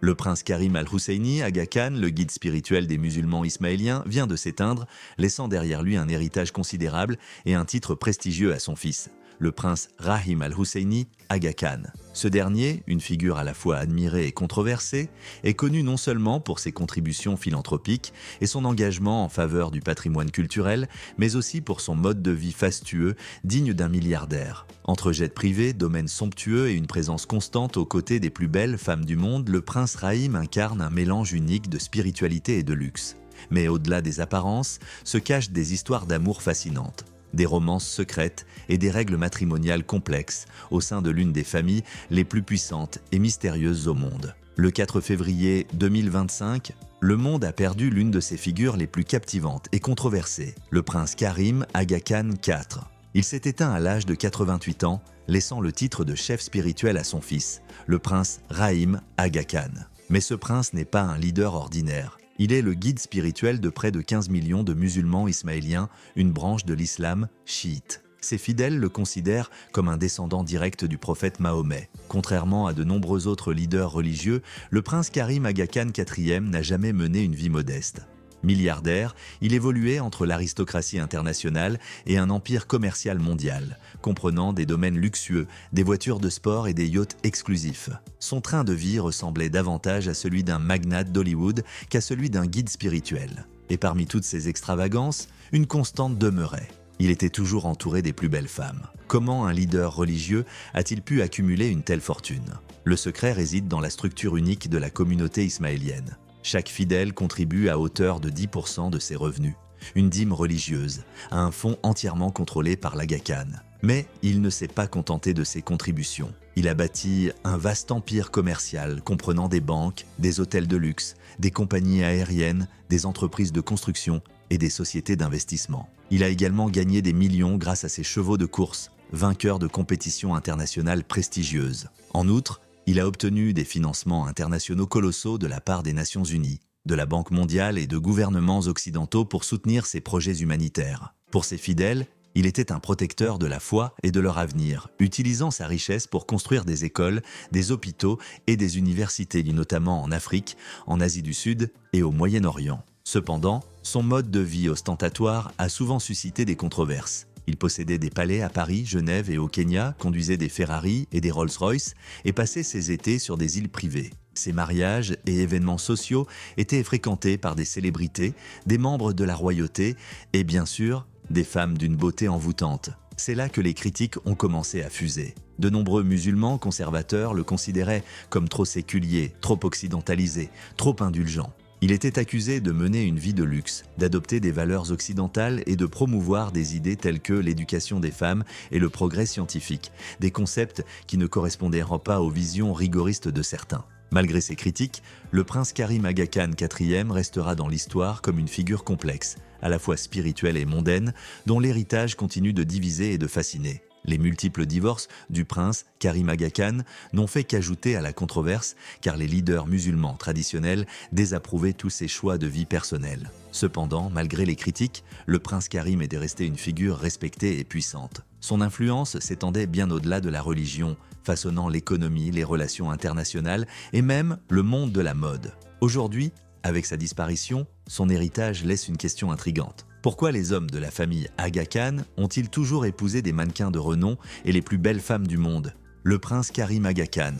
Le prince Karim al-Husseini, Aga Khan, le guide spirituel des musulmans ismaéliens, vient de s'éteindre, laissant derrière lui un héritage considérable et un titre prestigieux à son fils, le prince Rahim al-Husseini, Aga Khan. Ce dernier, une figure à la fois admirée et controversée, est connu non seulement pour ses contributions philanthropiques et son engagement en faveur du patrimoine culturel, mais aussi pour son mode de vie fastueux, digne d'un milliardaire. Entre jets privés, domaines somptueux et une présence constante aux côtés des plus belles femmes du monde, le prince Rahim incarne un mélange unique de spiritualité et de luxe. Mais au-delà des apparences, se cachent des histoires d'amour fascinantes, des romances secrètes et des règles matrimoniales complexes au sein de l'une des familles les plus puissantes et mystérieuses au monde. Le 4 février 2025, le monde a perdu l'une de ses figures les plus captivantes et controversées, le prince Karim Aga Khan IV. Il s'est éteint à l'âge de 88 ans, laissant le titre de chef spirituel à son fils, le prince Rahim Aga Khan. Mais ce prince n'est pas un leader ordinaire. Il est le guide spirituel de près de 15 millions de musulmans ismaéliens, une branche de l'islam chiite. Ses fidèles le considèrent comme un descendant direct du prophète Mahomet. Contrairement à de nombreux autres leaders religieux, le prince Karim Aga Khan IV n'a jamais mené une vie modeste. Milliardaire, il évoluait entre l'aristocratie internationale et un empire commercial mondial, comprenant des domaines luxueux, des voitures de sport et des yachts exclusifs. Son train de vie ressemblait davantage à celui d'un magnate d'Hollywood qu'à celui d'un guide spirituel. Et parmi toutes ces extravagances, une constante demeurait. Il était toujours entouré des plus belles femmes. Comment un leader religieux a-t-il pu accumuler une telle fortune? Le secret réside dans la structure unique de la communauté ismaélienne. Chaque fidèle contribue à hauteur de 10% de ses revenus, une dîme religieuse, à un fonds entièrement contrôlé par l'Aga Khan. Mais il ne s'est pas contenté de ses contributions. Il a bâti un vaste empire commercial comprenant des banques, des hôtels de luxe, des compagnies aériennes, des entreprises de construction et des sociétés d'investissement. Il a également gagné des millions grâce à ses chevaux de course, vainqueurs de compétitions internationales prestigieuses. En outre, il a obtenu des financements internationaux colossaux de la part des Nations Unies, de la Banque mondiale et de gouvernements occidentaux pour soutenir ses projets humanitaires. Pour ses fidèles, il était un protecteur de la foi et de leur avenir, utilisant sa richesse pour construire des écoles, des hôpitaux et des universités, notamment en Afrique, en Asie du Sud et au Moyen-Orient. Cependant, son mode de vie ostentatoire a souvent suscité des controverses. Il possédait des palais à Paris, Genève et au Kenya, conduisait des Ferrari et des Rolls-Royce et passait ses étés sur des îles privées. Ses mariages et événements sociaux étaient fréquentés par des célébrités, des membres de la royauté et bien sûr, des femmes d'une beauté envoûtante. C'est là que les critiques ont commencé à fuser. De nombreux musulmans conservateurs le considéraient comme trop séculier, trop occidentalisé, trop indulgent. Il était accusé de mener une vie de luxe, d'adopter des valeurs occidentales et de promouvoir des idées telles que l'éducation des femmes et le progrès scientifique, des concepts qui ne correspondaient pas aux visions rigoristes de certains. Malgré ces critiques, le prince Karim Aga Khan IV restera dans l'histoire comme une figure complexe, à la fois spirituelle et mondaine, dont l'héritage continue de diviser et de fasciner. Les multiples divorces du prince Karim Aga Khan n'ont fait qu'ajouter à la controverse, car les leaders musulmans traditionnels désapprouvaient tous ses choix de vie personnelle. Cependant, malgré les critiques, le prince Karim était resté une figure respectée et puissante. Son influence s'étendait bien au-delà de la religion, façonnant l'économie, les relations internationales et même le monde de la mode. Aujourd'hui, avec sa disparition, son héritage laisse une question intrigante. Pourquoi les hommes de la famille Aga Khan ont-ils toujours épousé des mannequins de renom et les plus belles femmes du monde? Le prince Karim Aga Khan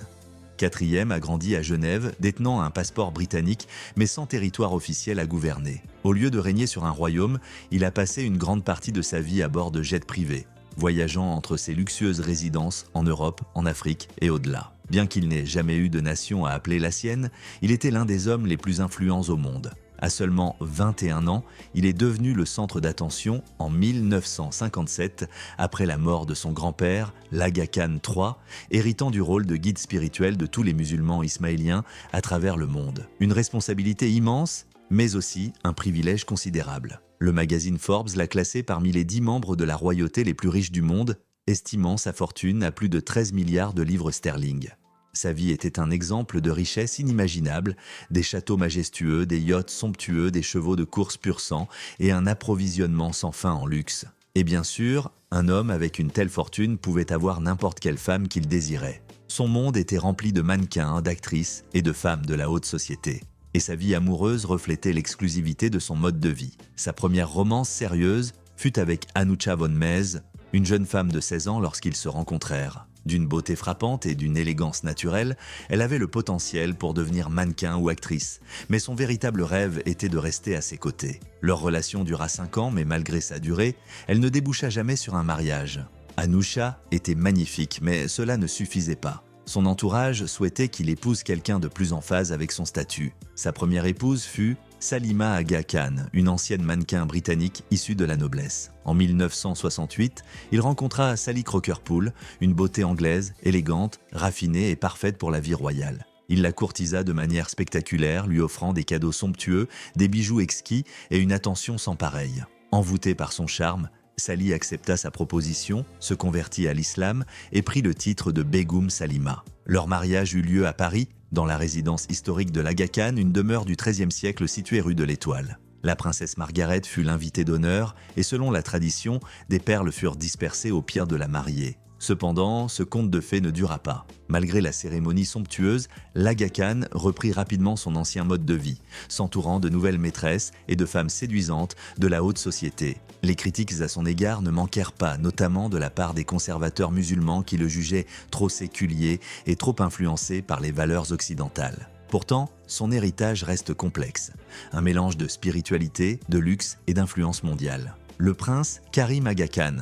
IV a grandi à Genève, détenant un passeport britannique, mais sans territoire officiel à gouverner. Au lieu de régner sur un royaume, il a passé une grande partie de sa vie à bord de jets privés, voyageant entre ses luxueuses résidences en Europe, en Afrique et au-delà. Bien qu'il n'ait jamais eu de nation à appeler la sienne, il était l'un des hommes les plus influents au monde. À seulement 21 ans, il est devenu le centre d'attention en 1957, après la mort de son grand-père, l'Aga Khan III, héritant du rôle de guide spirituel de tous les musulmans ismaéliens à travers le monde. Une responsabilité immense, mais aussi un privilège considérable. Le magazine Forbes l'a classé parmi les 10 membres de la royauté les plus riches du monde, estimant sa fortune à plus de 13 milliards de livres sterling. Sa vie était un exemple de richesse inimaginable, des châteaux majestueux, des yachts somptueux, des chevaux de course pur sang et un approvisionnement sans fin en luxe. Et bien sûr, un homme avec une telle fortune pouvait avoir n'importe quelle femme qu'il désirait. son monde était rempli de mannequins, d'actrices et de femmes de la haute société. Et sa vie amoureuse reflétait l'exclusivité de son mode de vie. Sa première romance sérieuse fut avec Anucha von Mees, une jeune femme de 16 ans lorsqu'ils se rencontrèrent. D'une beauté frappante et d'une élégance naturelle, elle avait le potentiel pour devenir mannequin ou actrice, mais son véritable rêve était de rester à ses côtés. Leur relation dura 5 ans, mais malgré sa durée, elle ne déboucha jamais sur un mariage. Anusha était magnifique, mais cela ne suffisait pas. Son entourage souhaitait qu'il épouse quelqu'un de plus en phase avec son statut. Sa première épouse fut Salima Aga Khan, une ancienne mannequin britannique issue de la noblesse. En 1968, il rencontra Sally Crocker-Poole, une beauté anglaise, élégante, raffinée et parfaite pour la vie royale. Il la courtisa de manière spectaculaire, lui offrant des cadeaux somptueux, des bijoux exquis et une attention sans pareille. Envoûtée par son charme, Sally accepta sa proposition, se convertit à l'islam et prit le titre de Begum Salima. Leur mariage eut lieu à Paris, dans la résidence historique de l'Aga Khan, une demeure du XIIIe siècle située rue de l'Étoile. La princesse Margaret fut l'invitée d'honneur et selon la tradition, des perles furent dispersées au pied de la mariée. Cependant, ce conte de fées ne dura pas. Malgré la cérémonie somptueuse, l'Aga Khan reprit rapidement son ancien mode de vie, s'entourant de nouvelles maîtresses et de femmes séduisantes de la haute société. Les critiques à son égard ne manquèrent pas, notamment de la part des conservateurs musulmans qui le jugeaient trop séculier et trop influencé par les valeurs occidentales. Pourtant, son héritage reste complexe, un mélange de spiritualité, de luxe et d'influence mondiale. Le prince Karim Aga Khan,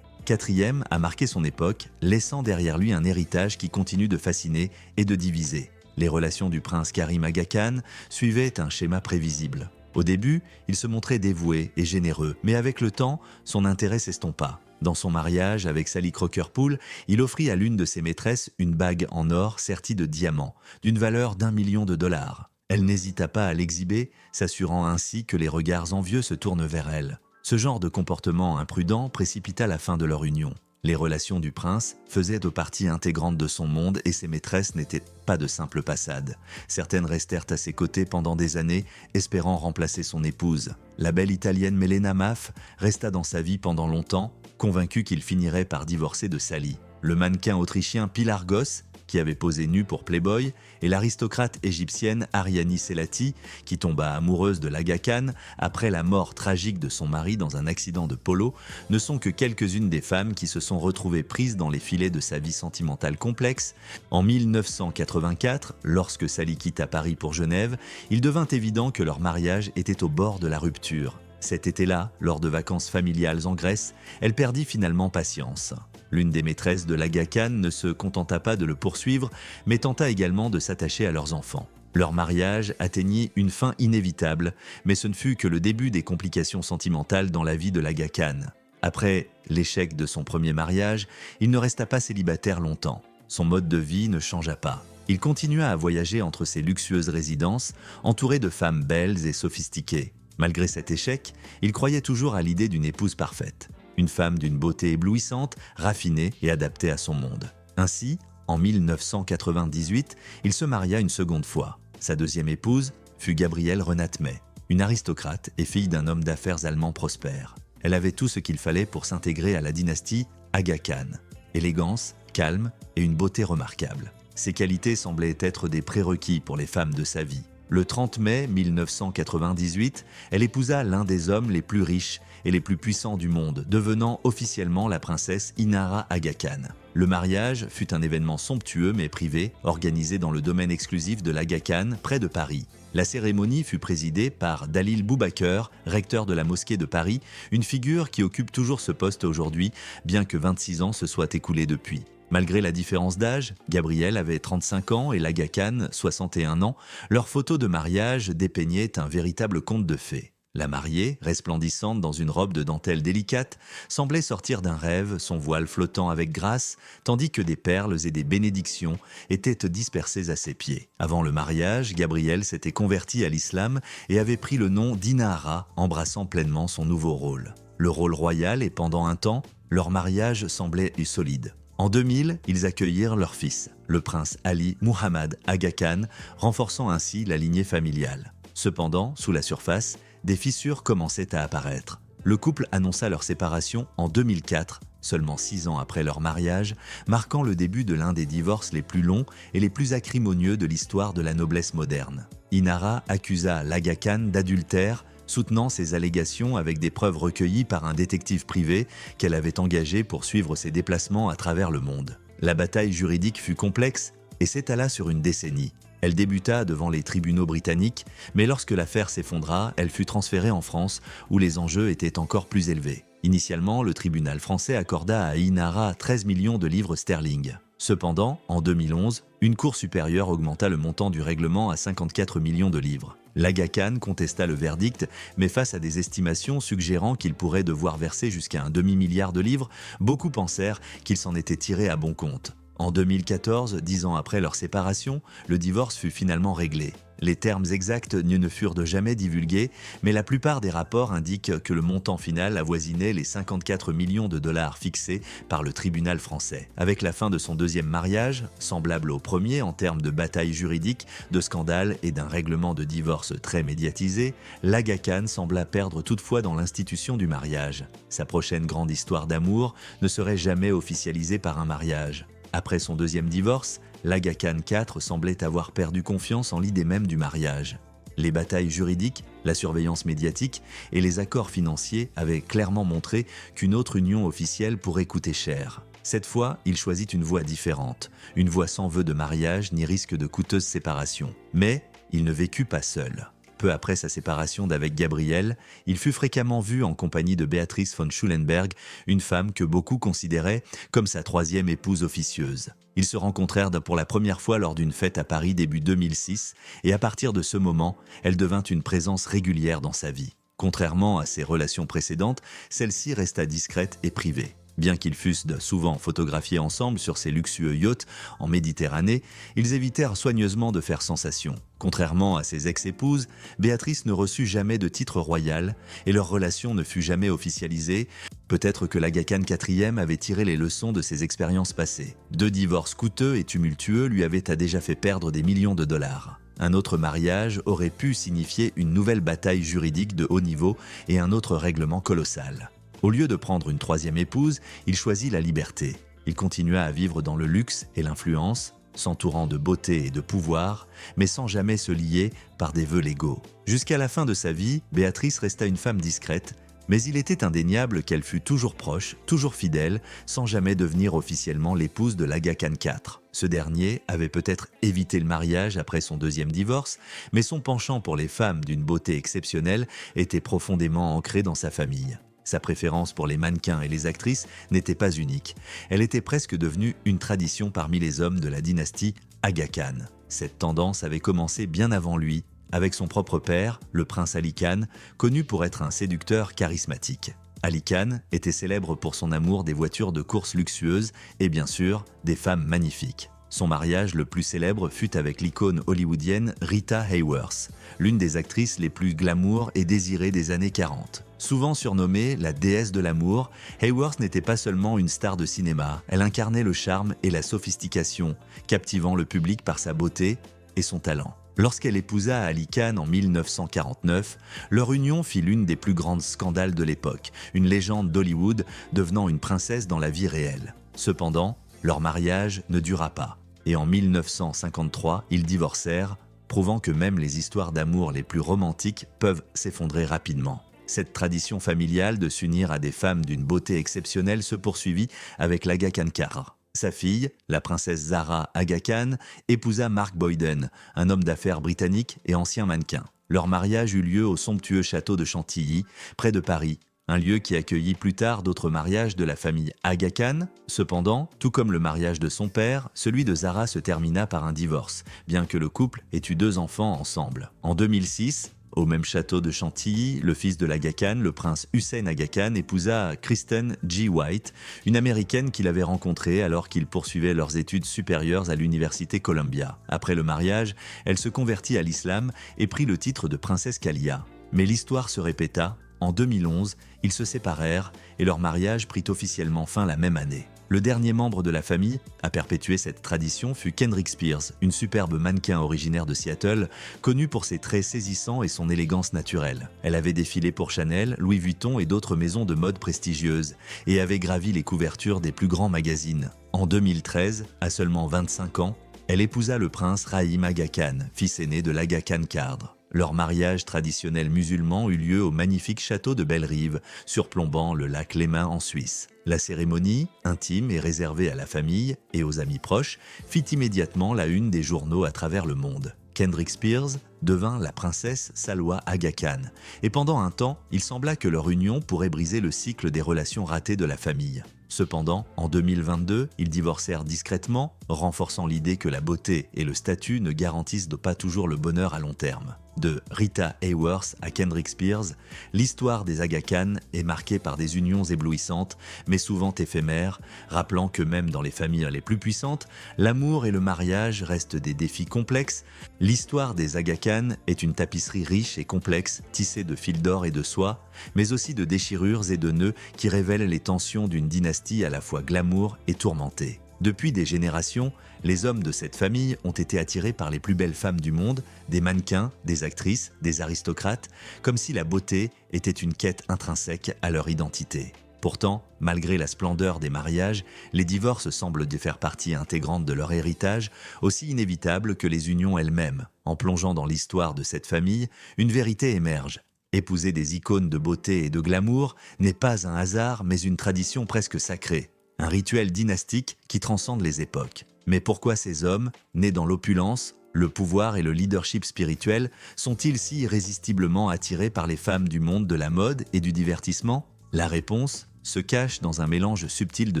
quatrième, a marqué son époque, laissant derrière lui un héritage qui continue de fasciner et de diviser. Les relations du prince Karim Aga Khan suivaient un schéma prévisible. Au début, il se montrait dévoué et généreux, mais avec le temps, son intérêt s'estompa. Dans son mariage avec Sally Crocker-Poole, il offrit à l'une de ses maîtresses une bague en or sertie de diamants, d'une valeur d'1 million de dollars. Elle n'hésita pas à l'exhiber, s'assurant ainsi que les regards envieux se tournent vers elle. Ce genre de comportement imprudent précipita la fin de leur union. Les relations du prince faisaient partie intégrante de son monde et ses maîtresses n'étaient pas de simples passades. Certaines restèrent à ses côtés pendant des années, espérant remplacer son épouse. La belle italienne Melena Maff resta dans sa vie pendant longtemps, convaincue qu'il finirait par divorcer de Sally. Le mannequin autrichien Pilar Goss, qui avait posé nu pour Playboy, et l'aristocrate égyptienne Ariani Selati, qui tomba amoureuse de l'Aga Khan après la mort tragique de son mari dans un accident de polo, ne sont que quelques-unes des femmes qui se sont retrouvées prises dans les filets de sa vie sentimentale complexe. En 1984, lorsque Sally quitta Paris pour Genève, il devint évident que leur mariage était au bord de la rupture. Cet été-là, lors de vacances familiales en Grèce, elle perdit finalement patience. L'une des maîtresses de l'Aga Khan ne se contenta pas de le poursuivre, mais tenta également de s'attacher à leurs enfants. Leur mariage atteignit une fin inévitable, mais ce ne fut que le début des complications sentimentales dans la vie de l'Aga Khan. Après l'échec de son premier mariage, il ne resta pas célibataire longtemps. Son mode de vie ne changea pas. Il continua à voyager entre ses luxueuses résidences, entouré de femmes belles et sophistiquées. Malgré cet échec, il croyait toujours à l'idée d'une épouse parfaite. Une femme d'une beauté éblouissante, raffinée et adaptée à son monde. Ainsi, en 1998, il se maria une seconde fois. Sa deuxième épouse fut Gabrielle Renate May, une aristocrate et fille d'un homme d'affaires allemand prospère. Elle avait tout ce qu'il fallait pour s'intégrer à la dynastie Aga Khan. Élégance, calme et une beauté remarquable. Ces qualités semblaient être des prérequis pour les femmes de sa vie. Le 30 mai 1998, elle épousa l'un des hommes les plus riches et les plus puissants du monde, devenant officiellement la princesse Inara Aga Khan. Le mariage fut un événement somptueux mais privé, organisé dans le domaine exclusif de l'Aga Khan, près de Paris. La cérémonie fut présidée par Dalil Boubaker, recteur de la mosquée de Paris, une figure qui occupe toujours ce poste aujourd'hui, bien que 26 ans se soient écoulés depuis. Malgré la différence d'âge, Gabrielle avait 35 ans et l'Aga Khan 61 ans, leur photo de mariage dépeignait un véritable conte de fées. La mariée, resplendissante dans une robe de dentelle délicate, semblait sortir d'un rêve, son voile flottant avec grâce, tandis que des perles et des bénédictions étaient dispersées à ses pieds. Avant le mariage, Gabrielle s'était convertie à l'islam et avait pris le nom d'Inara, embrassant pleinement son nouveau rôle. Le rôle royal et pendant un temps, leur mariage semblait solide. En 2000, ils accueillirent leur fils, le prince Ali Muhammad Aga Khan, renforçant ainsi la lignée familiale. Cependant, sous la surface, des fissures commençaient à apparaître. Le couple annonça leur séparation en 2004, seulement 6 ans après leur mariage, marquant le début de l'un des divorces les plus longs et les plus acrimonieux de l'histoire de la noblesse moderne. Inara accusa l'Aga Khan d'adultère, soutenant ses allégations avec des preuves recueillies par un détective privé qu'elle avait engagé pour suivre ses déplacements à travers le monde. La bataille juridique fut complexe et s'étala sur une décennie. Elle débuta devant les tribunaux britanniques, mais lorsque l'affaire s'effondra, elle fut transférée en France, où les enjeux étaient encore plus élevés. Initialement, le tribunal français accorda à Inara 13 millions de livres sterling. Cependant, en 2011, une cour supérieure augmenta le montant du règlement à 54 millions de livres. L'Aga Khan contesta le verdict, mais face à des estimations suggérant qu'il pourrait devoir verser jusqu'à un demi-milliard de livres, beaucoup pensèrent qu'il s'en était tiré à bon compte. En 2014, 10 ans après leur séparation, le divorce fut finalement réglé. Les termes exacts ne furent jamais divulgués, mais la plupart des rapports indiquent que le montant final avoisinait les 54 millions de dollars fixés par le tribunal français. Avec la fin de son deuxième mariage, semblable au premier en termes de bataille juridique, de scandales et d'un règlement de divorce très médiatisé, l'Aga Khan sembla perdre toutefois dans l'institution du mariage. Sa prochaine grande histoire d'amour ne serait jamais officialisée par un mariage. Après son deuxième divorce, l'Aga Khan IV semblait avoir perdu confiance en l'idée même du mariage. Les batailles juridiques, la surveillance médiatique et les accords financiers avaient clairement montré qu'une autre union officielle pourrait coûter cher. Cette fois, il choisit une voie différente, une voie sans vœu de mariage ni risque de coûteuse séparation. Mais il ne vécut pas seul. Peu après sa séparation d'avec Gabriel, il fut fréquemment vu en compagnie de Beatrice von Schulenberg, une femme que beaucoup considéraient comme sa troisième épouse officieuse. Ils se rencontrèrent pour la première fois lors d'une fête à Paris début 2006 et à partir de ce moment, elle devint une présence régulière dans sa vie. Contrairement à ses relations précédentes, celle-ci resta discrète et privée. Bien qu'ils fussent souvent photographiés ensemble sur ces luxueux yachts en Méditerranée, ils évitèrent soigneusement de faire sensation. Contrairement à ses ex-épouses, Béatrice ne reçut jamais de titre royal et leur relation ne fut jamais officialisée. Peut-être que l'Aga Khan IV avait tiré les leçons de ses expériences passées. 2 divorces coûteux et tumultueux lui avaient déjà fait perdre des millions de dollars. Un autre mariage aurait pu signifier une nouvelle bataille juridique de haut niveau et un autre règlement colossal. Au lieu de prendre une troisième épouse, il choisit la liberté. Il continua à vivre dans le luxe et l'influence, s'entourant de beauté et de pouvoir, mais sans jamais se lier par des vœux légaux. Jusqu'à la fin de sa vie, Béatrice resta une femme discrète, mais il était indéniable qu'elle fut toujours proche, toujours fidèle, sans jamais devenir officiellement l'épouse de l'Aga Khan IV. Ce dernier avait peut-être évité le mariage après son deuxième divorce, mais son penchant pour les femmes d'une beauté exceptionnelle était profondément ancré dans sa famille. Sa préférence pour les mannequins et les actrices n'était pas unique. Elle était presque devenue une tradition parmi les hommes de la dynastie Aga Khan. Cette tendance avait commencé bien avant lui, avec son propre père, le prince Ali Khan, connu pour être un séducteur charismatique. Ali Khan était célèbre pour son amour des voitures de course luxueuses et bien sûr des femmes magnifiques. Son mariage le plus célèbre fut avec l'icône hollywoodienne Rita Hayworth, l'une des actrices les plus glamour et désirées des années 40. Souvent surnommée la déesse de l'amour, Hayworth n'était pas seulement une star de cinéma, elle incarnait le charme et la sophistication, captivant le public par sa beauté et son talent. Lorsqu'elle épousa Ali Khan en 1949, leur union fit l'une des plus grands scandales de l'époque, une légende d'Hollywood devenant une princesse dans la vie réelle. Cependant, leur mariage ne dura pas, et en 1953, ils divorcèrent, prouvant que même les histoires d'amour les plus romantiques peuvent s'effondrer rapidement. Cette tradition familiale de s'unir à des femmes d'une beauté exceptionnelle se poursuivit avec l'Aga Khan IV. Sa fille, la princesse Zara Aga Khan, épousa Mark Boyden, un homme d'affaires britannique et ancien mannequin. Leur mariage eut lieu au somptueux château de Chantilly, près de Paris, un lieu qui accueillit plus tard d'autres mariages de la famille Aga Khan. Cependant, tout comme le mariage de son père, celui de Zara se termina par un divorce, bien que le couple ait eu 2 enfants ensemble. En 2006, au même château de Chantilly, le fils de l'Aga Khan, le prince Hussein Aga Khan, épousa Kristen G. White, une américaine qu'il avait rencontrée alors qu'ils poursuivaient leurs études supérieures à l'université Columbia. Après le mariage, elle se convertit à l'islam et prit le titre de princesse Kalia. Mais l'histoire se répéta. En 2011, ils se séparèrent et leur mariage prit officiellement fin la même année. Le dernier membre de la famille à perpétuer cette tradition fut Kendrick Spears, une superbe mannequin originaire de Seattle, connue pour ses traits saisissants et son élégance naturelle. Elle avait défilé pour Chanel, Louis Vuitton et d'autres maisons de mode prestigieuses, et avait gravi les couvertures des plus grands magazines. En 2013, à seulement 25 ans, elle épousa le prince Rahim Aga Khan, fils aîné de l'Aga Khan Cardre. Leur mariage traditionnel musulman eut lieu au magnifique château de Belle-Rive, surplombant le lac Léman en Suisse. La cérémonie, intime et réservée à la famille et aux amis proches, fit immédiatement la une des journaux à travers le monde. Kendrick Spears devint la princesse Salwa Aga Khan, et pendant un temps, il sembla que leur union pourrait briser le cycle des relations ratées de la famille. Cependant, en 2022, ils divorcèrent discrètement, renforçant l'idée que la beauté et le statut ne garantissent pas toujours le bonheur à long terme. De Rita Hayworth à Kendrick Spears, l'histoire des Aga Khan est marquée par des unions éblouissantes, mais souvent éphémères, rappelant que même dans les familles les plus puissantes, l'amour et le mariage restent des défis complexes. L'histoire des Aga Khan est une tapisserie riche et complexe, tissée de fils d'or et de soie, mais aussi de déchirures et de nœuds qui révèlent les tensions d'une dynastie à la fois glamour et tourmentée. Depuis des générations, les hommes de cette famille ont été attirés par les plus belles femmes du monde, des mannequins, des actrices, des aristocrates, comme si la beauté était une quête intrinsèque à leur identité. Pourtant, malgré la splendeur des mariages, les divorces semblent faire partie intégrante de leur héritage, aussi inévitable que les unions elles-mêmes. En plongeant dans l'histoire de cette famille, une vérité émerge. Épouser des icônes de beauté et de glamour n'est pas un hasard, mais une tradition presque sacrée. Un rituel dynastique qui transcende les époques. Mais pourquoi ces hommes, nés dans l'opulence, le pouvoir et le leadership spirituel, sont-ils si irrésistiblement attirés par les femmes du monde de la mode et du divertissement? La réponse se cache dans un mélange subtil de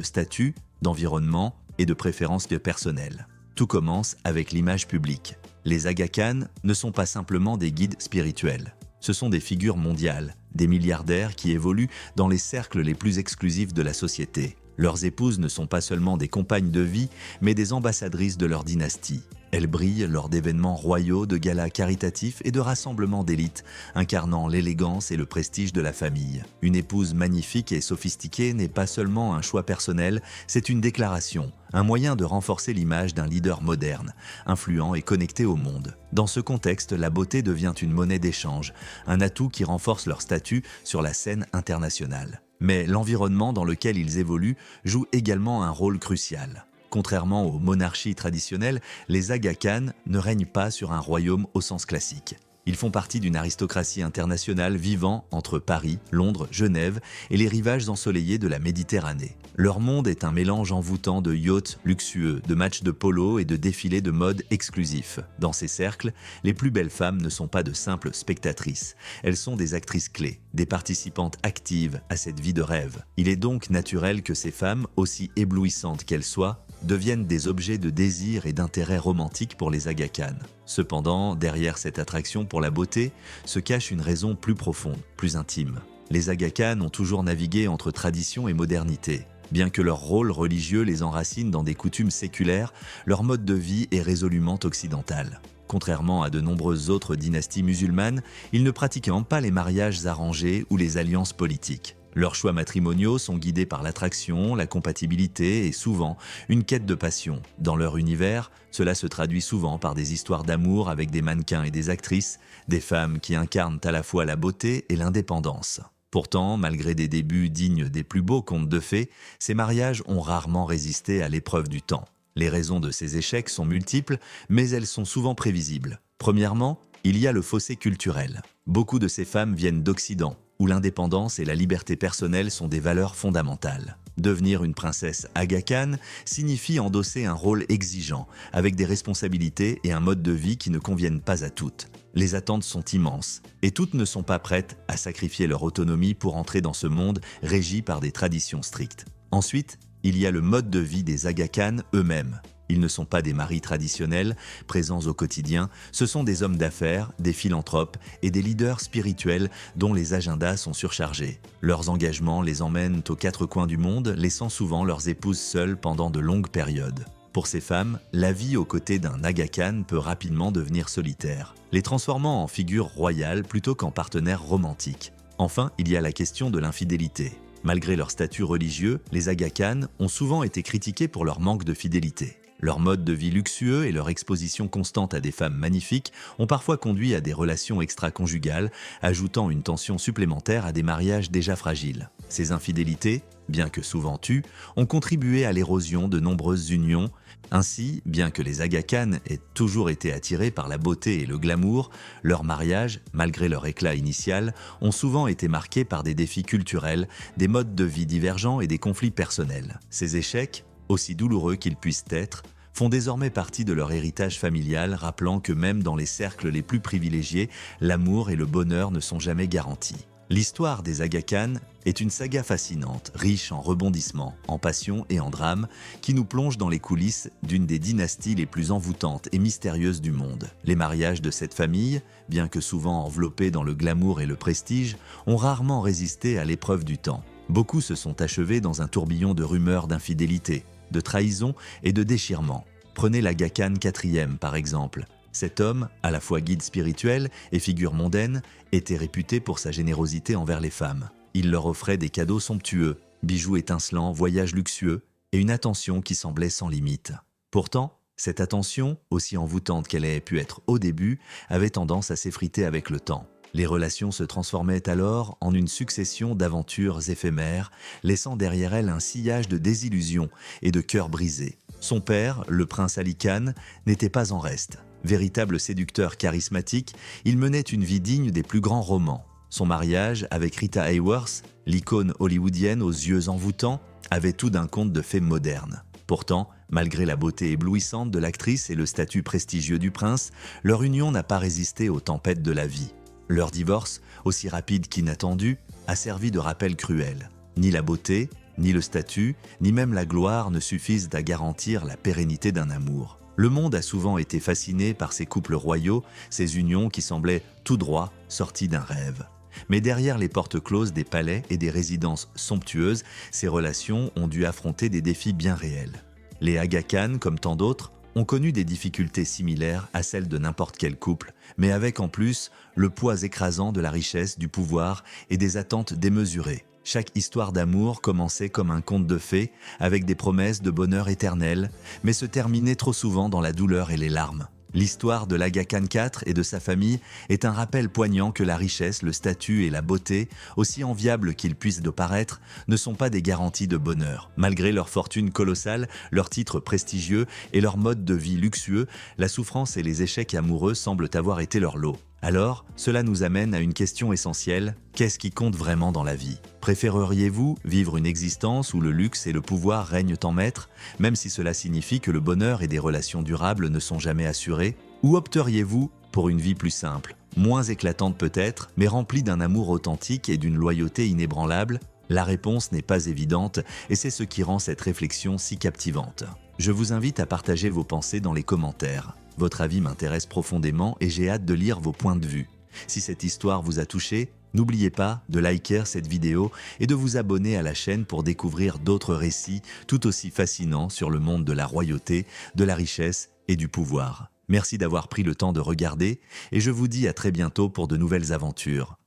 statut, d'environnement et de préférences personnelles. Tout commence avec l'image publique. Les Aga Khan ne sont pas simplement des guides spirituels. Ce sont des figures mondiales, des milliardaires qui évoluent dans les cercles les plus exclusifs de la société. Leurs épouses ne sont pas seulement des compagnes de vie, mais des ambassadrices de leur dynastie. Elles brillent lors d'événements royaux, de galas caritatifs et de rassemblements d'élite, incarnant l'élégance et le prestige de la famille. Une épouse magnifique et sophistiquée n'est pas seulement un choix personnel, c'est une déclaration, un moyen de renforcer l'image d'un leader moderne, influent et connecté au monde. Dans ce contexte, la beauté devient une monnaie d'échange, un atout qui renforce leur statut sur la scène internationale. Mais l'environnement dans lequel ils évoluent joue également un rôle crucial. Contrairement aux monarchies traditionnelles, les Aga Khan ne règnent pas sur un royaume au sens classique. Ils font partie d'une aristocratie internationale vivant entre Paris, Londres, Genève et les rivages ensoleillés de la Méditerranée. Leur monde est un mélange envoûtant de yachts luxueux, de matchs de polo et de défilés de mode exclusifs. Dans ces cercles, les plus belles femmes ne sont pas de simples spectatrices. Elles sont des actrices clés, des participantes actives à cette vie de rêve. Il est donc naturel que ces femmes, aussi éblouissantes qu'elles soient, deviennent des objets de désir et d'intérêt romantique pour les Aga Khan. Cependant, derrière cette attraction pour la beauté, se cache une raison plus profonde, plus intime. Les Aga Khan ont toujours navigué entre tradition et modernité. Bien que leur rôle religieux les enracine dans des coutumes séculaires, leur mode de vie est résolument occidental. Contrairement à de nombreuses autres dynasties musulmanes, ils ne pratiquent pas les mariages arrangés ou les alliances politiques. Leurs choix matrimoniaux sont guidés par l'attraction, la compatibilité et souvent une quête de passion. Dans leur univers, cela se traduit souvent par des histoires d'amour avec des mannequins et des actrices, des femmes qui incarnent à la fois la beauté et l'indépendance. Pourtant, malgré des débuts dignes des plus beaux contes de fées, ces mariages ont rarement résisté à l'épreuve du temps. Les raisons de ces échecs sont multiples, mais elles sont souvent prévisibles. Premièrement, il y a le fossé culturel. Beaucoup de ces femmes viennent d'Occident, où l'indépendance et la liberté personnelle sont des valeurs fondamentales. Devenir une princesse Aga Khan signifie endosser un rôle exigeant, avec des responsabilités et un mode de vie qui ne conviennent pas à toutes. Les attentes sont immenses, et toutes ne sont pas prêtes à sacrifier leur autonomie pour entrer dans ce monde régi par des traditions strictes. Ensuite, il y a le mode de vie des Aga Khan eux-mêmes. Ils ne sont pas des maris traditionnels, présents au quotidien, ce sont des hommes d'affaires, des philanthropes et des leaders spirituels dont les agendas sont surchargés. Leurs engagements les emmènent aux quatre coins du monde, laissant souvent leurs épouses seules pendant de longues périodes. Pour ces femmes, la vie aux côtés d'un Aga Khan peut rapidement devenir solitaire, les transformant en figures royales plutôt qu'en partenaires romantiques. Enfin, il y a la question de l'infidélité. Malgré leur statut religieux, les Aga Khan ont souvent été critiqués pour leur manque de fidélité. Leur mode de vie luxueux et leur exposition constante à des femmes magnifiques ont parfois conduit à des relations extra-conjugales, ajoutant une tension supplémentaire à des mariages déjà fragiles. Ces infidélités, bien que souvent tues, ont contribué à l'érosion de nombreuses unions. Ainsi, bien que les Aga Khan aient toujours été attirés par la beauté et le glamour, leurs mariages, malgré leur éclat initial, ont souvent été marqués par des défis culturels, des modes de vie divergents et des conflits personnels. Ces échecs, aussi douloureux qu'ils puissent être, font désormais partie de leur héritage familial, rappelant que même dans les cercles les plus privilégiés, l'amour et le bonheur ne sont jamais garantis. L'histoire des Aga Khan est une saga fascinante, riche en rebondissements, en passion et en drame, qui nous plonge dans les coulisses d'une des dynasties les plus envoûtantes et mystérieuses du monde. Les mariages de cette famille, bien que souvent enveloppés dans le glamour et le prestige, ont rarement résisté à l'épreuve du temps. Beaucoup se sont achevés dans un tourbillon de rumeurs d'infidélité, de trahison et de déchirement. Prenez l'Aga Khan IV par exemple. Cet homme, à la fois guide spirituel et figure mondaine, était réputé pour sa générosité envers les femmes. Il leur offrait des cadeaux somptueux, bijoux étincelants, voyages luxueux et une attention qui semblait sans limite. Pourtant, cette attention, aussi envoûtante qu'elle ait pu être au début, avait tendance à s'effriter avec le temps. Les relations se transformaient alors en une succession d'aventures éphémères, laissant derrière elles un sillage de désillusions et de cœurs brisés. Son père, le prince Ali Khan, n'était pas en reste. Véritable séducteur charismatique, il menait une vie digne des plus grands romans. Son mariage avec Rita Hayworth, l'icône hollywoodienne aux yeux envoûtants, avait tout d'un conte de fées moderne. Pourtant, malgré la beauté éblouissante de l'actrice et le statut prestigieux du prince, leur union n'a pas résisté aux tempêtes de la vie. Leur divorce, aussi rapide qu'inattendu, a servi de rappel cruel. Ni la beauté, ni le statut, ni même la gloire ne suffisent à garantir la pérennité d'un amour. Le monde a souvent été fasciné par ces couples royaux, ces unions qui semblaient tout droit sorties d'un rêve. Mais derrière les portes closes des palais et des résidences somptueuses, ces relations ont dû affronter des défis bien réels. Les Aga Khan, comme tant d'autres, ont connu des difficultés similaires à celles de n'importe quel couple, mais avec en plus le poids écrasant de la richesse, du pouvoir et des attentes démesurées. Chaque histoire d'amour commençait comme un conte de fées, avec des promesses de bonheur éternel, mais se terminait trop souvent dans la douleur et les larmes. L'histoire de l'Aga Khan IV et de sa famille est un rappel poignant que la richesse, le statut et la beauté, aussi enviables qu'ils puissent de paraître, ne sont pas des garanties de bonheur. Malgré leur fortune colossale, leurs titres prestigieux et leur mode de vie luxueux, la souffrance et les échecs amoureux semblent avoir été leur lot. Alors, cela nous amène à une question essentielle: qu'est-ce qui compte vraiment dans la vie? Préféreriez-vous vivre une existence où le luxe et le pouvoir règnent en maître, même si cela signifie que le bonheur et des relations durables ne sont jamais assurés? Ou opteriez-vous pour une vie plus simple, moins éclatante peut-être, mais remplie d'un amour authentique et d'une loyauté inébranlable? La réponse n'est pas évidente et c'est ce qui rend cette réflexion si captivante. Je vous invite à partager vos pensées dans les commentaires. Votre avis m'intéresse profondément et j'ai hâte de lire vos points de vue. Si cette histoire vous a touché, n'oubliez pas de liker cette vidéo et de vous abonner à la chaîne pour découvrir d'autres récits tout aussi fascinants sur le monde de la royauté, de la richesse et du pouvoir. Merci d'avoir pris le temps de regarder et je vous dis à très bientôt pour de nouvelles aventures.